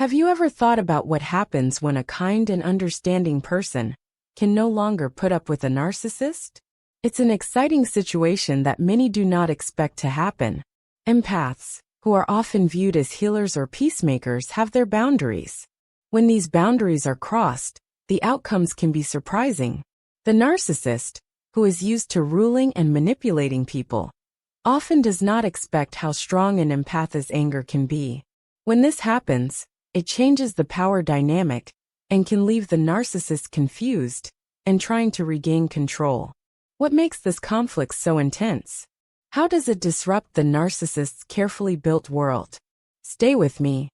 Have you ever thought about what happens when a kind and understanding person can no longer put up with a narcissist? It's an exciting situation that many do not expect to happen. Empaths, who are often viewed as healers or peacemakers, have their boundaries. When these boundaries are crossed, the outcomes can be surprising. The narcissist, who is used to ruling and manipulating people, often does not expect how strong an empath's anger can be. When this happens, it changes the power dynamic and can leave the narcissist confused and trying to regain control. What makes this conflict so intense? How does it disrupt the narcissist's carefully built world? Stay with me,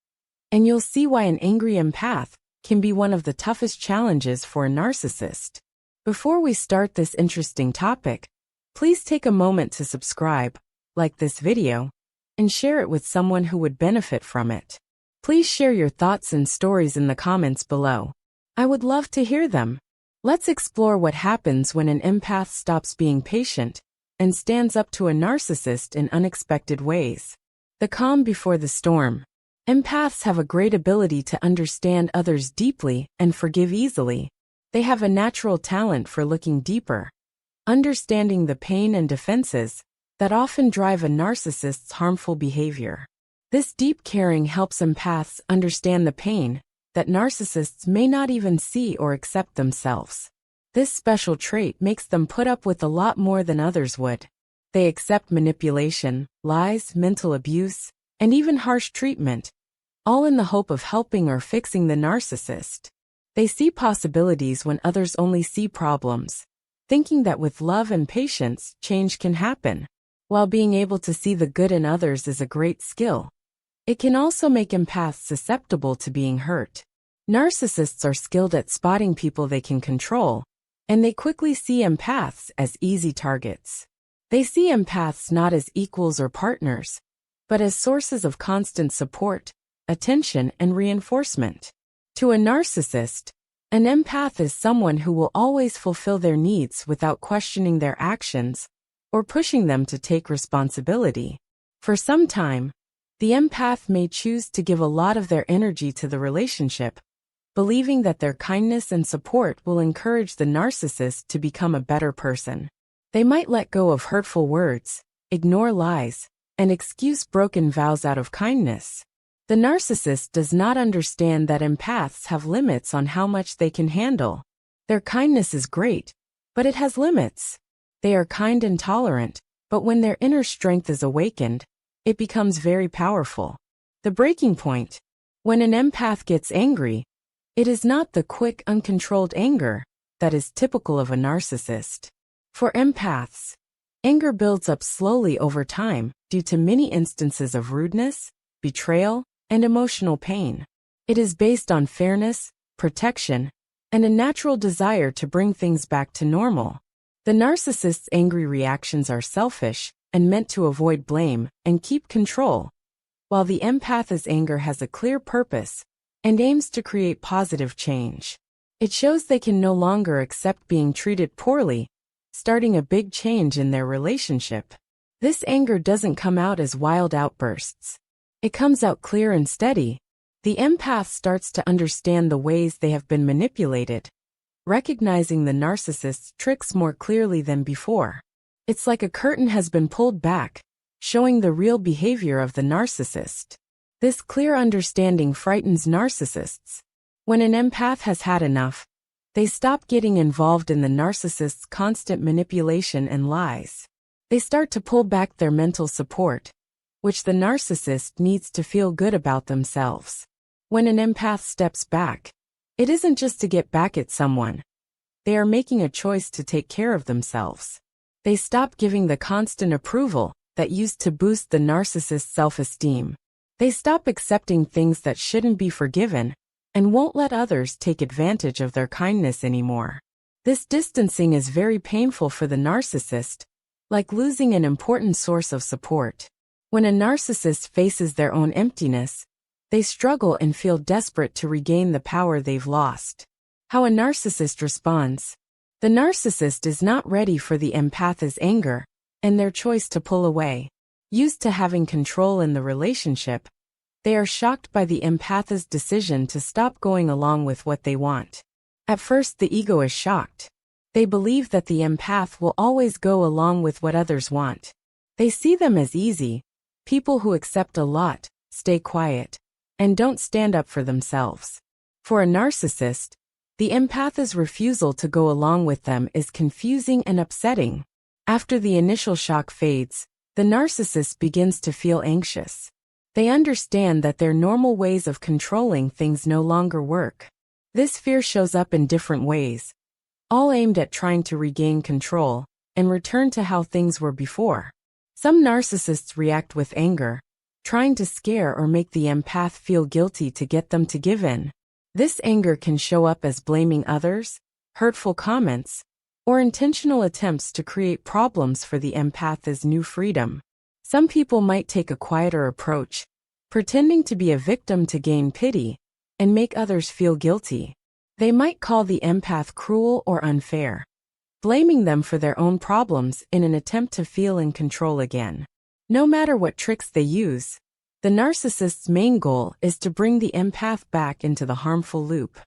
and you'll see why an angry empath can be one of the toughest challenges for a narcissist. Before we start this interesting topic, please take a moment to subscribe, like this video, and share it with someone who would benefit from it. Please share your thoughts and stories in the comments below. I would love to hear them. Let's explore what happens when an empath stops being patient and stands up to a narcissist in unexpected ways. The calm before the storm. Empaths have a great ability to understand others deeply and forgive easily. They have a natural talent for looking deeper, understanding the pain and defenses that often drive a narcissist's harmful behavior. This deep caring helps empaths understand the pain that narcissists may not even see or accept themselves. This special trait makes them put up with a lot more than others would. They accept manipulation, lies, mental abuse, and even harsh treatment, all in the hope of helping or fixing the narcissist. They see possibilities when others only see problems, thinking that with love and patience, change can happen. While being able to see the good in others is a great skill, it can also make empaths susceptible to being hurt. Narcissists are skilled at spotting people they can control, and they quickly see empaths as easy targets. They see empaths not as equals or partners, but as sources of constant support, attention, and reinforcement. To a narcissist, an empath is someone who will always fulfill their needs without questioning their actions or pushing them to take responsibility. For some time, the empath may choose to give a lot of their energy to the relationship, believing that their kindness and support will encourage the narcissist to become a better person. They might let go of hurtful words, ignore lies, and excuse broken vows out of kindness. The narcissist does not understand that empaths have limits on how much they can handle. Their kindness is great, but it has limits. They are kind and tolerant, but when their inner strength is awakened, it becomes very powerful. The breaking point. When an empath gets angry, it is not the quick, uncontrolled anger that is typical of a narcissist. For empaths, anger builds up slowly over time due to many instances of rudeness, betrayal, and emotional pain. It is based on fairness, protection, and a natural desire to bring things back to normal. The narcissist's angry reactions are selfish and meant to avoid blame and keep control, while the empath's anger has a clear purpose and aims to create positive change. It shows they can no longer accept being treated poorly, starting a big change in their relationship. This anger doesn't come out as wild outbursts. It comes out clear and steady. The empath starts to understand the ways they have been manipulated, recognizing the narcissist's tricks more clearly than before. It's like a curtain has been pulled back, showing the real behavior of the narcissist. This clear understanding frightens narcissists. When an empath has had enough, they stop getting involved in the narcissist's constant manipulation and lies. They start to pull back their mental support, which the narcissist needs to feel good about themselves. When an empath steps back, it isn't just to get back at someone. They are making a choice to take care of themselves. They stop giving the constant approval that used to boost the narcissist's self-esteem. They stop accepting things that shouldn't be forgiven and won't let others take advantage of their kindness anymore. This distancing is very painful for the narcissist, like losing an important source of support. When a narcissist faces their own emptiness, they struggle and feel desperate to regain the power they've lost. How a narcissist responds. The narcissist is not ready for the empath's anger and their choice to pull away. Used to having control in the relationship, They are shocked by the empath's decision to stop going along with what they want. At first, the ego is shocked. They believe that the empath will always go along with what others want. They see them as easy, people who accept a lot, stay quiet, and don't stand up for themselves. For a narcissist, the empath's refusal to go along with them is confusing and upsetting. After the initial shock fades, the narcissist begins to feel anxious. They understand that their normal ways of controlling things no longer work. This fear shows up in different ways, all aimed at trying to regain control and return to how things were before. Some narcissists react with anger, trying to scare or make the empath feel guilty to get them to give in. This anger can show up as blaming others, hurtful comments, or intentional attempts to create problems for the empath's new freedom. Some people might take a quieter approach, pretending to be a victim to gain pity and make others feel guilty. They might call the empath cruel or unfair, blaming them for their own problems in an attempt to feel in control again. No matter what tricks they use, the narcissist's main goal is to bring the empath back into the harmful loop.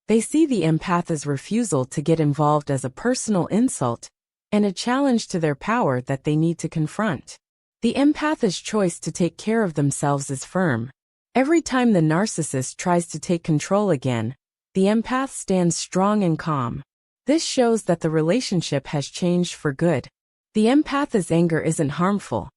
They see the empath's refusal to get involved as a personal insult and a challenge to their power that they need to confront. The empath's choice to take care of themselves is firm. Every time the narcissist tries to take control again, the empath stands strong and calm. This shows that the relationship has changed for good. The empath's anger isn't harmful.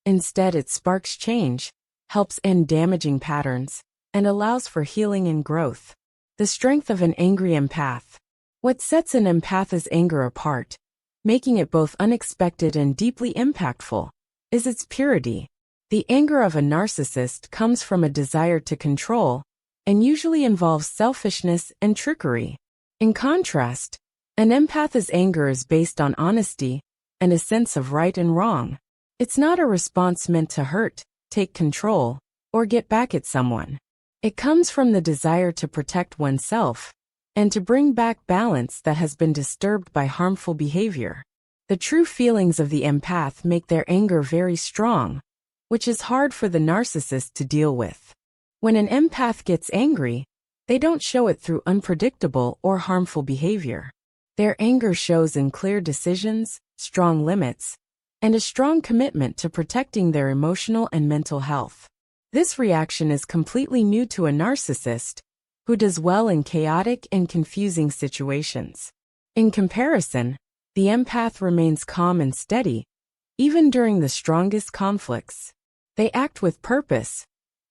Instead, it sparks change, helps end damaging patterns, and allows for healing and growth. The strength of an angry empath. What sets an empath's anger apart, making it both unexpected and deeply impactful, is its purity. The anger of a narcissist comes from a desire to control, and usually involves selfishness and trickery. In contrast, an empath's anger is based on honesty and a sense of right and wrong. It's not a response meant to hurt, take control, or get back at someone. It comes from the desire to protect oneself and to bring back balance that has been disturbed by harmful behavior. The true feelings of the empath make their anger very strong, which is hard for the narcissist to deal with. When an empath gets angry, they don't show it through unpredictable or harmful behavior. Their anger shows in clear decisions, strong limits, and a strong commitment to protecting their emotional and mental health. This reaction is completely new to a narcissist, who does well in chaotic and confusing situations. In comparison, the empath remains calm and steady, even during the strongest conflicts. They act with purpose,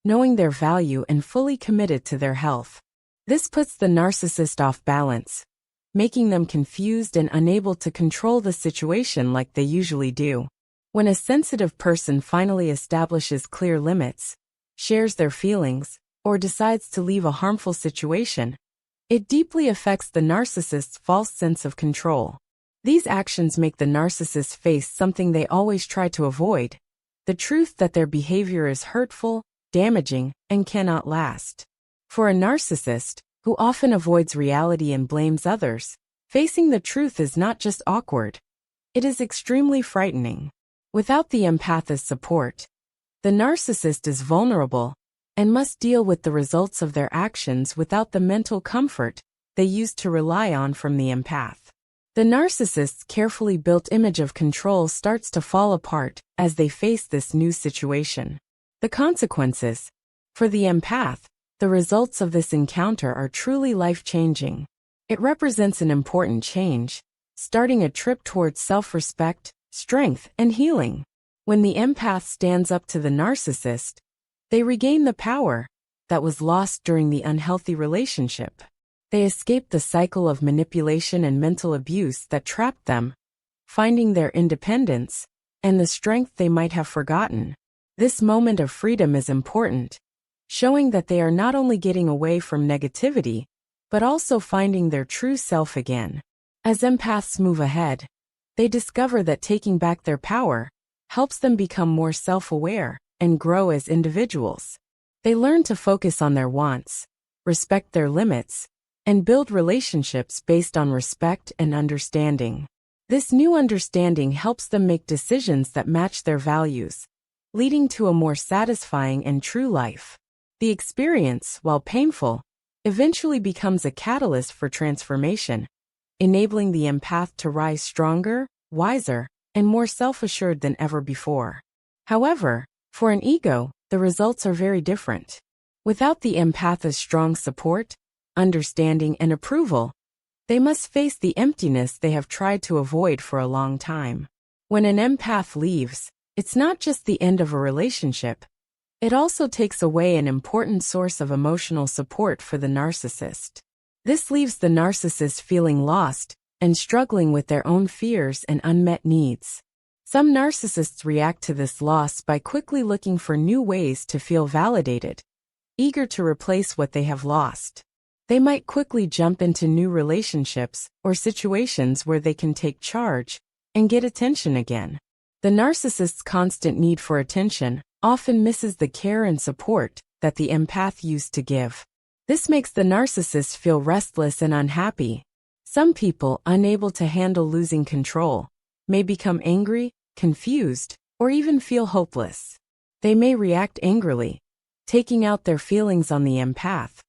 knowing their value and fully committed to their health. This puts the narcissist off balance, making them confused and unable to control the situation like they usually do. When a sensitive person finally establishes clear limits, shares their feelings, or decides to leave a harmful situation, it deeply affects the narcissist's false sense of control. These actions make the narcissist face something they always try to avoid: the truth that their behavior is hurtful, damaging, and cannot last. For a narcissist, who often avoids reality and blames others, facing the truth is not just awkward, it is extremely frightening. Without the empath's support, the narcissist is vulnerable and must deal with the results of their actions without the mental comfort they used to rely on from the empath. The narcissist's carefully built image of control starts to fall apart as they face this new situation. The consequences. For the empath, the results of this encounter are truly life-changing. It represents an important change, starting a trip towards self-respect, strength, and healing. When the empath stands up to the narcissist, they regain the power that was lost during the unhealthy relationship. They escape the cycle of manipulation and mental abuse that trapped them, finding their independence and the strength they might have forgotten. This moment of freedom is important, showing that they are not only getting away from negativity, but also finding their true self again. As empaths move ahead, they discover that taking back their power helps them become more self-aware and grow as individuals. They learn to focus on their wants, respect their limits, and build relationships based on respect and understanding. This new understanding helps them make decisions that match their values, leading to a more satisfying and true life. The experience, while painful, eventually becomes a catalyst for transformation, enabling the empath to rise stronger, wiser, and more self-assured than ever before. However, for an ego, the results are very different. Without the empath's strong support, understanding, and approval, they must face the emptiness they have tried to avoid for a long time. When an empath leaves, it's not just the end of a relationship. It also takes away an important source of emotional support for the narcissist. This leaves the narcissist feeling lost and struggling with their own fears and unmet needs. Some narcissists react to this loss by quickly looking for new ways to feel validated, eager to replace what they have lost. They might quickly jump into new relationships or situations where they can take charge and get attention again. The narcissist's constant need for attention often misses the care and support that the empath used to give. This makes the narcissist feel restless and unhappy. Some people, unable to handle losing control, may become angry, confused, or even feel hopeless. They may react angrily, taking out their feelings on the empath,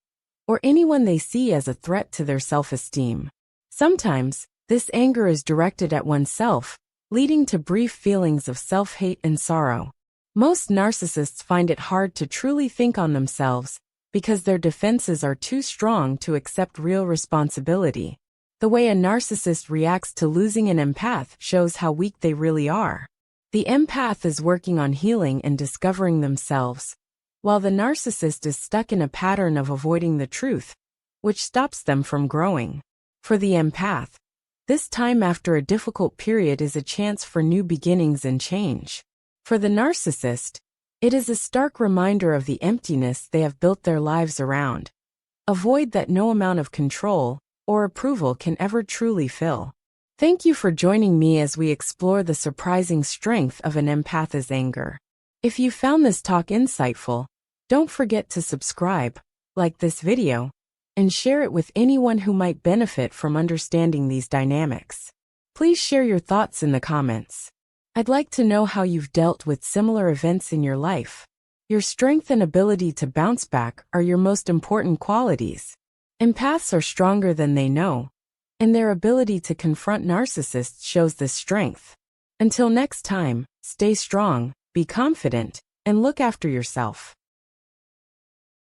or anyone they see as a threat to their self-esteem. Sometimes, this anger is directed at oneself, leading to brief feelings of self-hate and sorrow. Most narcissists find it hard to truly think on themselves because their defenses are too strong to accept real responsibility. The way a narcissist reacts to losing an empath shows how weak they really are. The empath is working on healing and discovering themselves, while the narcissist is stuck in a pattern of avoiding the truth, which stops them from growing. For the empath, this time after a difficult period is a chance for new beginnings and change. For the narcissist, it is a stark reminder of the emptiness they have built their lives around, a void that no amount of control or approval can ever truly fill. Thank you for joining me as we explore the surprising strength of an empath's anger. If you found this talk insightful, don't forget to subscribe, like this video, and share it with anyone who might benefit from understanding these dynamics. Please share your thoughts in the comments. I'd like to know how you've dealt with similar events in your life. Your strength and ability to bounce back are your most important qualities. Empaths are stronger than they know, and their ability to confront narcissists shows this strength. Until next time, stay strong, be confident, and look after yourself.